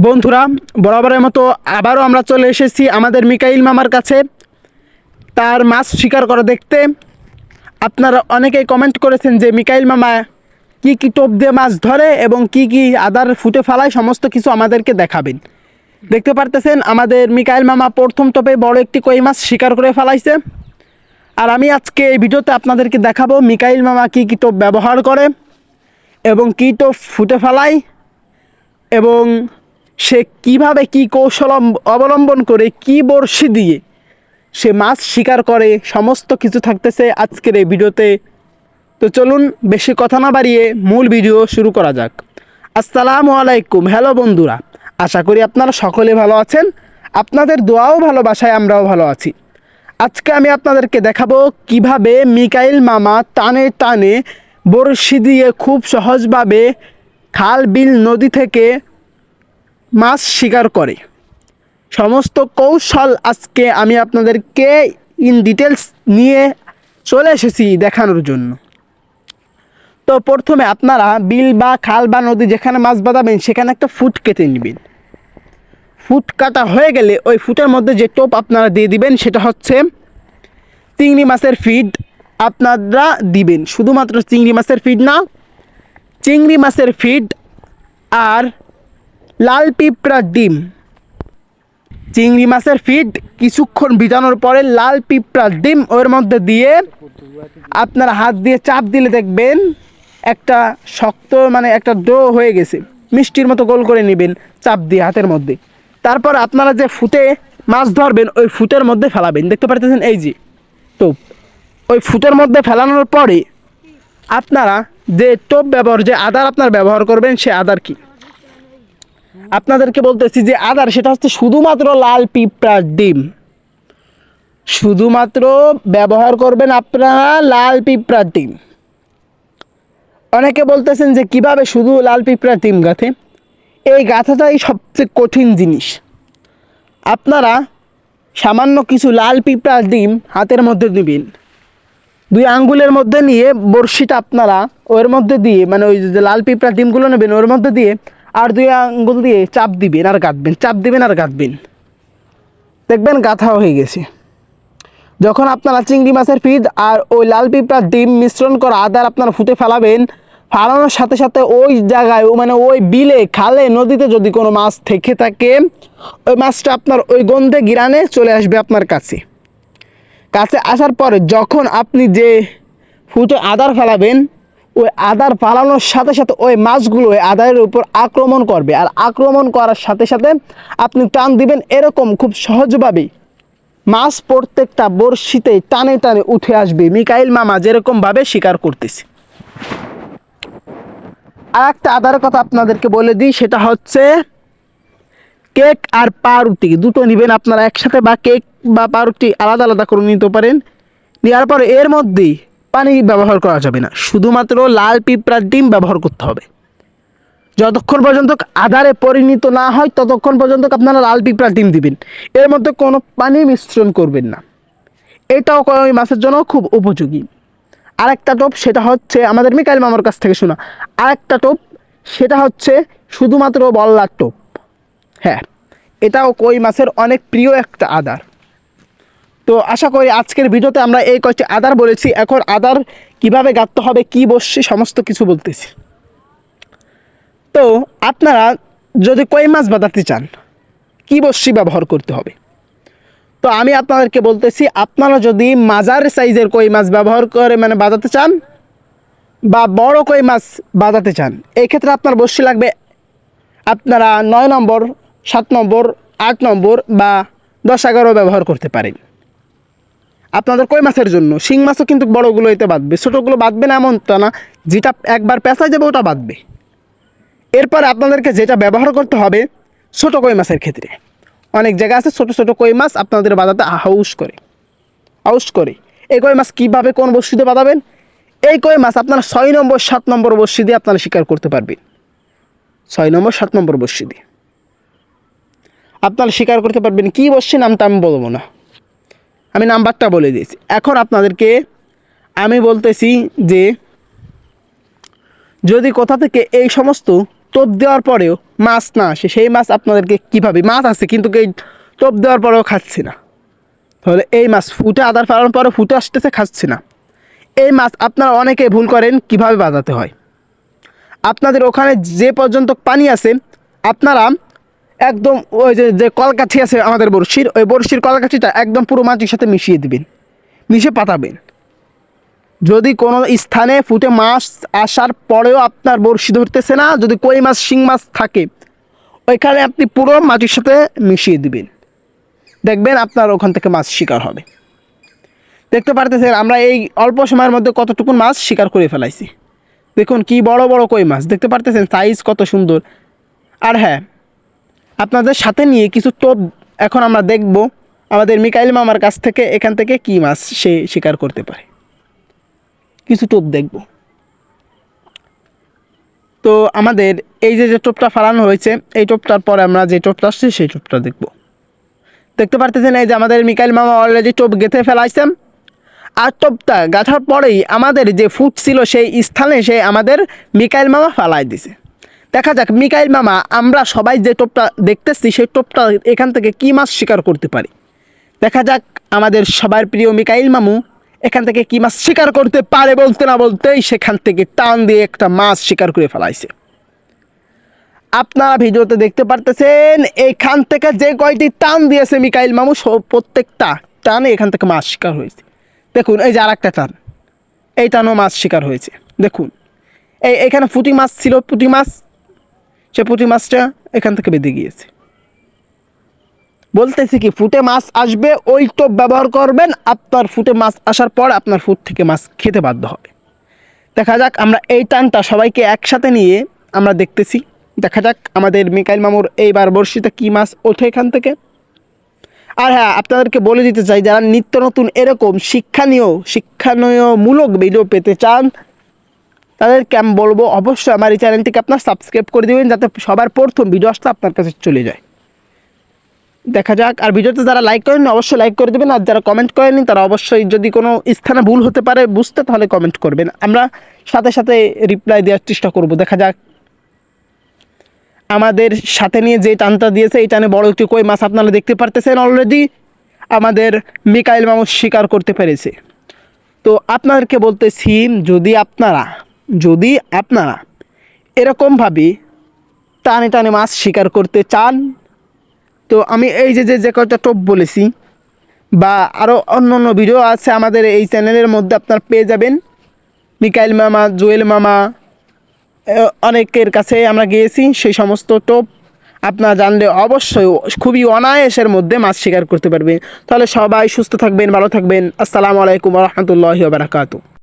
বন্ধুরা, বরাবরের মতো আবারও আমরা চলে এসেছি আমাদের মিকাইল মামার কাছে তার মাছ শিকার করা দেখতে। আপনারা অনেকেই কমেন্ট করেছেন যে মিকাইল মামা কি কি টোপ দিয়ে মাছ ধরে এবং কি কি আদার ফুটে ফেলায় সমস্ত কিছু আমাদেরকে দেখাবেন। দেখতে পারতেছেন আমাদের মিকাইল মামা প্রথম টোপে বড় একটি কই মাছ শিকার করে ফেলাইছে। আর আমি আজকে এই ভিডিওতে আপনাদেরকে দেখাবো মিকাইল মামা কি কি টোপ ব্যবহার করে এবং কি টোপ ফুটে ফেলায় এবং সে কিভাবে কি কৌশল অবলম্বন করে কি বড়শি দিয়ে সে মাছ শিকার করে সমস্ত কিছু থাকতেছে আজকের এই ভিডিওতে। তো চলুন বেশি কথা না বাড়িয়ে মূল ভিডিও শুরু করা যাক। আসসালামু আলাইকুম। হ্যালো বন্ধুরা, আশা করি আপনারা সকলে ভালো আছেন। আপনাদের দোয়াও ভালোবাসায় আমরাও ভালো আছি। আজকে আমি আপনাদেরকে দেখাবো কিভাবে মিকাইল মামা টানে টানে বড়শি দিয়ে খুব সহজভাবে খাল বিল নদী থেকে মাছ শিকার করে। সমস্ত কৌশল আজকে আমি আপনাদেরকে ইন ডিটেলস নিয়ে চলে এসেছি দেখানোর জন্য। তো প্রথমে আপনারা বিল বা খাল বা নদী যেখানে মাছ বাঁধাবেন সেখানে একটা ফুট কেটে নেবেন। ফুট কাটা হয়ে গেলে ওই ফুটের মধ্যে যে টোপ আপনারা দিয়ে দিবেন সেটা হচ্ছে চিংড়ি মাছের ফিড আপনারা দিবেন। শুধুমাত্র চিংড়ি মাছের ফিড না, চিংড়ি মাছের ফিড আর লাল পিঁপড়ার ডিম। চিংড়ি মাছের ফিড কিছুক্ষণ ভিজানোর পরে লাল পিঁপড়ার ডিম ওর মধ্যে দিয়ে আপনারা হাত দিয়ে চাপ দিলে দেখবেন একটা শক্ত একটা ডো হয়ে গেছে, মিষ্টির মতো গোল করে নেবেন চাপ দিয়ে হাতের মধ্যে। তারপর আপনারা যে ফুটে মাছ ধরবেন ওই ফুটের মধ্যে ফেলাবেন। দেখতে পারতেছেন এই যে টোপ, ওই ফুটের মধ্যে ফেলানোর পরে আপনারা যে টোপ যে আদার আপনার ব্যবহার করবেন সে আদার কি আপনাদেরকে বলতেছি যে আদার সেটা হচ্ছে শুধুমাত্র লাল পিঁপড়ার ডিম। শুধুমাত্র ব্যবহার করবেন আপনারা লাল পিঁপড়ার ডিম। অনেকে বলতেছেন যে কিভাবে শুধু লাল পিঁপড়ার ডিম গাঁথে। এই গাঁথাটাই সবচেয়ে কঠিন জিনিস। আপনারা সামান্য কিছু লাল পিঁপড়ার ডিম হাতের মধ্যে নেবেন, 2 আঙ্গুলের মধ্যে নিয়ে বড়শিটা আপনারা ওর মধ্যে দিয়ে ওই যে লাল পিঁপড়ার ডিমগুলো নেবেন ওর মধ্যে দিয়ে আর 2 আঙ্গুল দিয়ে চাপ দিবেন আর গাঁথবেন, চাপ দিবেন আর গাঁথবেন, দেখবেন গাঁথা হয়ে গেছে। যখন আপনারা চিংড়ি মাছের ফিড আর ওই লাল পিঁপড়ার ডিম মিশ্রণ করা আদার আপনারা ফুটে ফেলাবেন, ফালানোর সাথে সাথে ওই জায়গায় ওই বিলে খালে নদীতে যদি কোনো মাছ থেকে থাকে ওই মাছটা আপনার ওই গন্ধে গিরানে চলে আসবে আপনার কাছে। আসার পরে যখন আপনি যে ফুটে আদার ফেলাবেন ওই আদার ফালানোর সাথে সাথে ওই মাছগুলো ওই আদারের উপর আক্রমণ করবে। আর আক্রমণ করার সাথে সাথে আপনি টান দিবেন, এরকম খুব সহজভাবে মাছ প্রত্যেকটা বড়শিতে টানে টানে উঠে আসবে মিকাইল মামা যেরকমভাবে শিকার করতেছে। আর একটা আদারের কথা আপনাদেরকে বলে দিই, সেটা হচ্ছে কেক আর পাউরুটি দুটো নেবেন আপনারা একসাথে, বা কেক বা পাউরুটি আলাদা আলাদা করে নিতে পারেন। নেওয়ার পরে এর মধ্যেই পানি ব্যবহার করা যাবে না, শুধুমাত্র লাল পিঁপড়ার ডিম ব্যবহার করতে হবে। যতক্ষণ পর্যন্ত আদারে পরিণত না হয় ততক্ষণ পর্যন্ত আপনারা লাল পিঁপড়ার ডিম দিবেন, এর মধ্যে কোনো পানি মিশ্রণ করবেন না। এটাও কই মাছের জন্য খুব উপযোগী। আরেকটা টোপ সেটা হচ্ছে আমাদের মিকাইল মামার কাছ থেকে শোনা আরেকটা টোপ, সেটা হচ্ছে শুধুমাত্র বল্লার টোপ। হ্যাঁ, এটাও কই মাছের অনেক প্রিয় একটা আদার। তো আশা করি আজকের ভিডিওতে আমরা এই কয়েকটি আদার বলেছি। এখন আদার কিভাবে গাঁথতে হবে, কি বসছি সমস্ত কিছু বলতেছি। তো আপনারা যদি কই মাছ বাঁধাতে চান কি বড়শি ব্যবহার করতে হবে, তো আমি আপনাদেরকে বলতেছি আপনারা যদি মাঝার সাইজের কই মাছ ব্যবহার করে বাঁধাতে চান বা বড় কই মাছ বাঁধাতে চান, এই ক্ষেত্রে আপনার বড়শি লাগবে আপনারা 9 নম্বর, 7 নম্বর, 8 নম্বর বা 10-11 ব্যবহার করতে পারেন আপনাদের কই মাছের জন্য। শিং মাছও কিন্তু বড়গুলো এতে বাঁধবে, ছোটোগুলো বাঁধবে না এমনটা না, যেটা একবার পেঁচায় যাবে ওটা বাঁধবে। এরপর আপনাদেরকে যেটা ব্যবহার করতে হবে ছোটো কই মাছের ক্ষেত্রে অনেক জায়গা আছে ছোটো ছোটো কই মাছ আপনাদের বাঁধাতে আউশ করে। এই কই মাছ কীভাবে কোন বড়শিতে বাঁধাবেন, এই কই মাছ আপনারা 6 নম্বর 7 নম্বর বড়শি দিয়ে আপনারা শিকার করতে পারবেন। 6 নম্বর 7 নম্বর বড়শি দিয়ে আপনারা শিকার করতে পারবেন। কী বড়শি নামটা আমি বলবো না, আমি নাম্বারটা বলে দিয়েছি। এখন আপনাদেরকে আমি বলতেছি যে যদি কোথা থেকে এই সমস্ত টোপ দেওয়ার পরেও মাছ না আসে, সেই মাছ আপনাদেরকে কীভাবে, মাছ আছে কিন্তু এই টোপ দেওয়ার পরেও খাচ্ছে না, তাহলে এই মাছ ফুটে আদার ফেলানোর পরে ফুটে আসতেছে, খাচ্ছে না, এই মাছ আপনারা অনেকে ভুল করেন কিভাবে বাজাতে হয়। আপনাদের ওখানে যে পর্যন্ত পানি আছে আপনারা একদম ওই যে কলকাঠি আছে আমাদের বড়শির, ওই বড়শির কলকাঠিটা একদম পুরো মাটির সাথে মিশিয়ে দিবেন, মিশিয়ে পাতাবেন। যদি কোনো স্থানে ফুটে মাছ আসার পরেও আপনার বড়শি ধরতেছে না, যদি কই মাছ শিং মাছ থাকে ওইখানে আপনি পুরো মাটির সাথে মিশিয়ে দিবেন, দেখবেন আপনার ওখান থেকে মাছ শিকার হবে। দেখতে পারতেছেন আমরা এই অল্প সময়ের মধ্যে কতটুকু মাছ শিকার করে ফেলাইছি। দেখুন কি বড় বড় কই মাছ, দেখতে পারতেছেন সাইজ কত সুন্দর। আর হ্যাঁ, আপনাদের সাথে নিয়ে কিছু টোপ এখন আমরা দেখব আমাদের মিকাইল মামার কাছ থেকে, এখান থেকে কি মাছ সে শিকার করতে পারে, কিছু টোপ দেখব। তো আমাদের এই যে টোপটা ফালানো হয়েছে, এই টোপটার পরে আমরা যে টোপটা আসছে সেই টোপটা দেখব। দেখতে পারতেছেন এই যে আমাদের মিকাইল মামা অলরেডি টোপ গেঁথে ফেলাইছেন। আর টোপটা গাঁথার পরেই আমাদের যে ফুট ছিল সেই স্থানে সে আমাদের মিকাইল মামা ফালাই দিছে। দেখা যাক মিকাইল মামা আমরা সবাই যে টোপটা দেখতেছি সেই টোপটা এখান থেকে কী মাছ শিকার করতে পারি। দেখা যাক আমাদের সবার প্রিয় মিকাইল মামু এখান থেকে কী মাছ শিকার করতে পারে। বলতে না বলতেই সেখান থেকে টান দিয়ে একটা মাছ শিকার করে ফেলাইছে। আপনারা ভিডিওতে দেখতে পারতেছেন এইখান থেকে যে কয়টি টান দিয়েছে মিকাইল মামু প্রত্যেকটা টানে এখান থেকে মাছ শিকার হয়েছে। দেখুন এই যে আর একটা টান, এই টানও মাছ শিকার হয়েছে। দেখুন এখানে পুঁটি মাছ ছিল, পুঁটি মাছ, সে পুঁটি মাছটা এখান থেকে বেঁধে গিয়েছে। বলতেছি কি ফুটে মাছ আসবে ওই টোপ ব্যবহার করবেন, আপনার ফুটে মাছ আসার পর আপনার ফুট থেকে মাছ খেতে বাধ্য হবে। দেখা যাক আমরা এই টানটা সবাইকে একসাথে নিয়ে আমরা দেখতেছি। দেখা যাক আমাদের মিকাইল মামুর এইবার বড়শিতে কী মাছ ওঠে এখান থেকে। আর হ্যাঁ, আপনাদেরকে বলে দিতে চাই যারা নিত্য নতুন এরকম শিক্ষণীয়মূলক ভিডিও পেতে চান তাদেরকে আমি বলবো অবশ্যই আমার এই চ্যানেলটিকে আপনার সাবস্ক্রাইব করে দেবেন, যাতে সবার প্রথম ভিডিও আসতে আপনার কাছে চলে যায়। দেখা যাক। আর ভিডিওতে যারা লাইক করেন অবশ্যই লাইক করে দেবেন, আর যারা কমেন্ট করেনি তারা অবশ্যই যদি কোনো স্থানে ভুল হতে পারে বুঝতে, তাহলে কমেন্ট করবেন, আমরা সাথে সাথে রিপ্লাই দেওয়ার চেষ্টা করব। দেখা যাক আমাদের সাথে নিয়ে যে টানটা দিয়েছে এই টানে বড় একটি কই মাছ আপনারা দেখতে পারতেছেন অলরেডি আমাদের মিকাইল মামু শিকার করতে পেরেছে। তো আপনাদেরকে বলতেছি যদি আপনারা এরকমভাবে টানে টানে মাছ শিকার করতে চান, তো আমি এই যে কয়টা টোপ বলেছি বা আরও অন্য অন্য ভিডিও আছে আমাদের এই চ্যানেলের মধ্যে আপনারা পেয়ে যাবেন। মিকাইল মামা, জুয়েল মামা, অনেকের কাছে আমরা গিয়েছি, সেই সমস্ত টোপ আপনারা জানলে অবশ্যই খুবই অনায়াসের মধ্যে মাছ শিকার করতে পারবেন। তাহলে সবাই সুস্থ থাকবেন, ভালো থাকবেন। আসসালামু আলাইকুম ওয়া রাহমাতুল্লাহি ওয়া বারাকাতুহু।